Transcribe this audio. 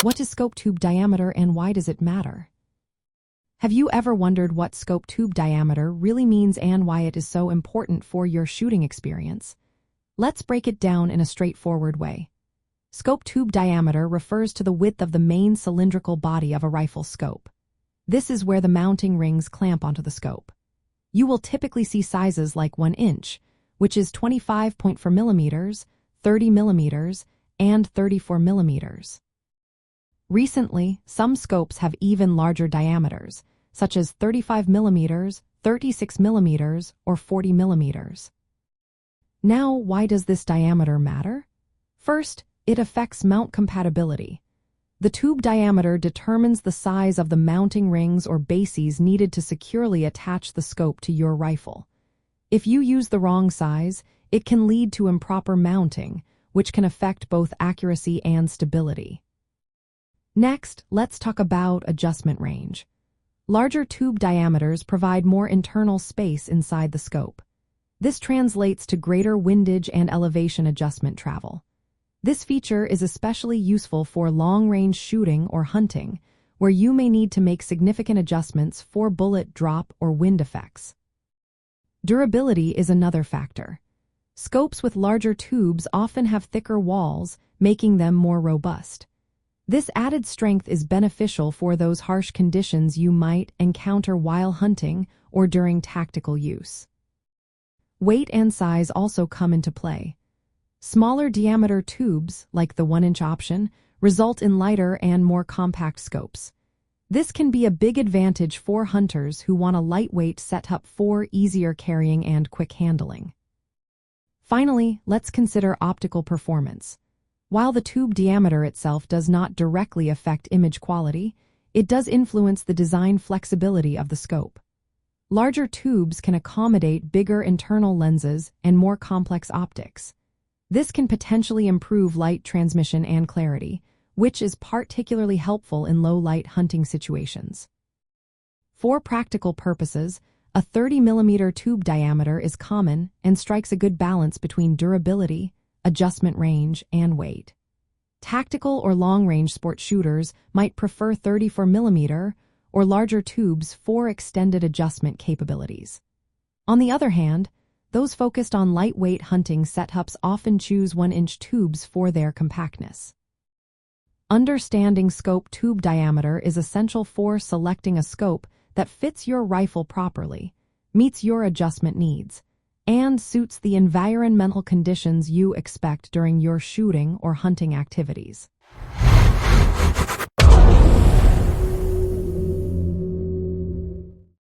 What is scope tube diameter and why does it matter? Have you ever wondered what scope tube diameter really means and why it is so important for your shooting experience? Let's break it down in a straightforward way. Scope tube diameter refers to the width of the main cylindrical body of a rifle scope. This is where the mounting rings clamp onto the scope. You will typically see sizes like 1 inch, which is 25.4 millimeters, 30 millimeters, and 34 millimeters. Recently, some scopes have even larger diameters, such as 35 millimeters, 36 millimeters, or 40 millimeters. Now, why does this diameter matter? First, it affects mount compatibility. The tube diameter determines the size of the mounting rings or bases needed to securely attach the scope to your rifle. If you use the wrong size, it can lead to improper mounting, which can affect both accuracy and stability. Next, let's talk about adjustment range. Larger tube diameters provide more internal space inside the scope. This translates to greater windage and elevation adjustment travel. This feature is especially useful for long-range shooting or hunting, where you may need to make significant adjustments for bullet drop or wind effects. Durability is another factor. Scopes with larger tubes often have thicker walls, making them more robust. This added strength is beneficial for those harsh conditions you might encounter while hunting or during tactical use. Weight and size also come into play. Smaller diameter tubes, like the 1-inch option, result in lighter and more compact scopes. This can be a big advantage for hunters who want a lightweight setup for easier carrying and quick handling. Finally, let's consider optical performance. While the tube diameter itself does not directly affect image quality, it does influence the design flexibility of the scope. Larger tubes can accommodate bigger internal lenses and more complex optics. This can potentially improve light transmission and clarity, which is particularly helpful in low-light hunting situations. For practical purposes, a 30 millimeter tube diameter is common and strikes a good balance between durability, adjustment range, and weight. Tactical or long-range sport shooters might prefer 34 millimeter or larger tubes for extended adjustment capabilities. On the other hand, those focused on lightweight hunting setups often choose 1-inch tubes for their compactness. Understanding scope tube diameter is essential for selecting a scope that fits your rifle properly, meets your adjustment needs, and suits the environmental conditions you expect during your shooting or hunting activities.